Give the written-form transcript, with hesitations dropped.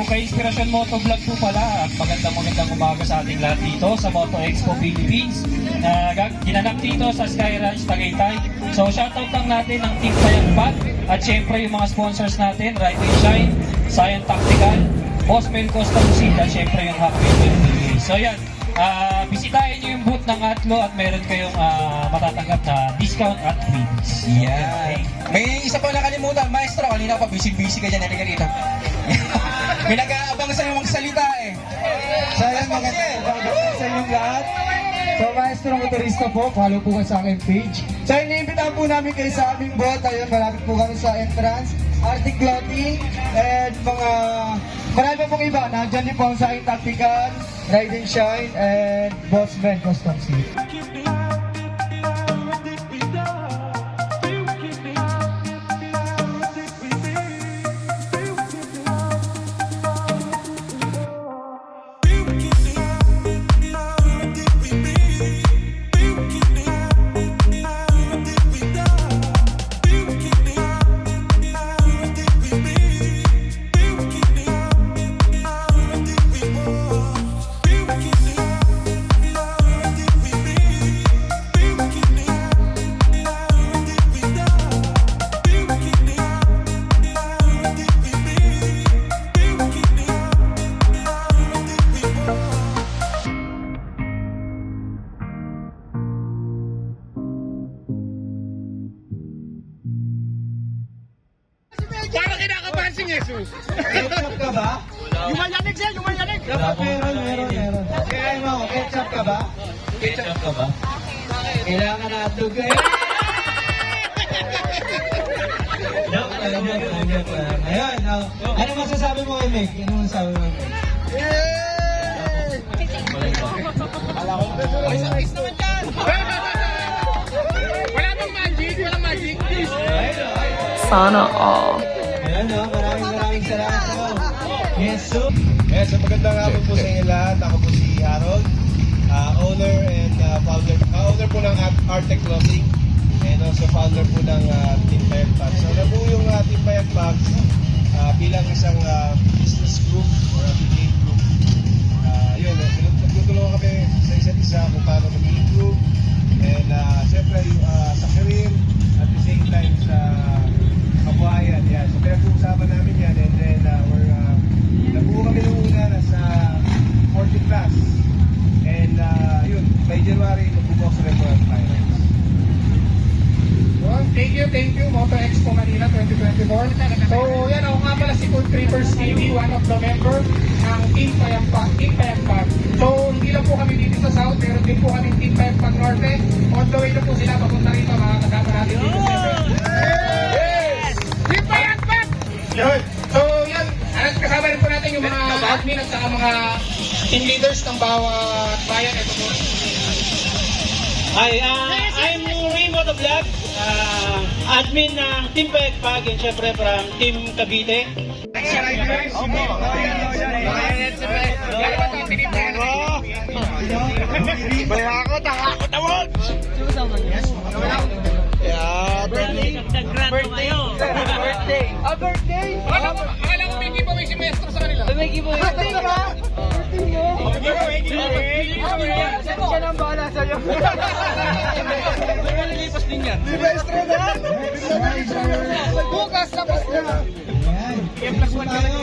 kay Inspirasyon Motovlog po pala, at magandang umaga sa ating lahat dito sa Moto Expo Philippines. Ginanap dito sa Sky Ranch Tagaytay. So shoutout lang natin ang Team Payagpat at syempre yung mga sponsors natin, Ride and Shine, Science Tactical, Boss Mel Custom Seed, at syempre yung Happy Meal. So yan, bisitahin nyo yung booth ng Atlo at meron kayong matatanggap na discount at freebies. Yan. May isa pa nakalimutan, maestro. Kanina pa, busy ka dyan. Halika dito. May nag-aabang sa iyong magsalita eh. Sayang magandang sa inyong lahat. So, Maestro Motorista po, follow po kayo sa aking page. So, iniimbitahan po namin kayo sa aming booth. Ayun, malapit po kami sa entrance. Arctic Clothing, and marami pa pong iba. Nandiyan din po sa aking Tactical, Ride and Shine, and Boss Man Custom Seed. Para kinakabahan si Jesus. Ketchup ka ba? Yumayanig siya, yumayanig. Meron. Kaya mo, ketchup ka ba? Ketchup ka ba? Kailangan na atog eh. Joke lang. Ayun, ano masasabi mo kay Meg? Ano masasabi mo kay Meg? Ayos naman dyan. Wala bang magic? Walang magic. Sana all. Ayan, maraming salamat po. Yes, so. Yes, so magandang hapon po sa inyo lahat. Ako po si Harold, owner and owner po ng Arctic Clothing, and also founder po ng Team Payagpat. So nabuo yung Team Payagpat bilang isang business group or affiliate group. Yun, nagtutulungan kami sa isa't isa kung paano mag-improve, and siyempre sa career at the same time sa kabuhayan. Yan. So pinag-uusapan namin yan, and then nabuo kami nung una nasa 40 plus, and yun, by January magbubukas na rin po ang finance. Well, thank you, Moto Expo Manila 2024. So, yan, ako nga pala si Cool Trippers TV, one of the member ng Team Payagpat. So, hindi lang po kami dito sa South, pero din po kami Team Payagpat Norte. On the way na po sila, papunta rito, mga kasama natin dito. Yes! Team Payagpat! Yun. So, yan, kasama rin po natin yung mga admin at saka mga team leaders ng bawat bayan. Ito po. Hi, I'm Nuri Motovlog, admin ng Team Payagpat, and syempre from Team Cavite. Akala ko may giveaway si Maestro sa kanila. May giveaway. Birthday ka? Siya nang bahala sa'yo. Nalilipas din yan. Di Maestro na? Bukas tapos na. Ayan. Plus 1 ka na.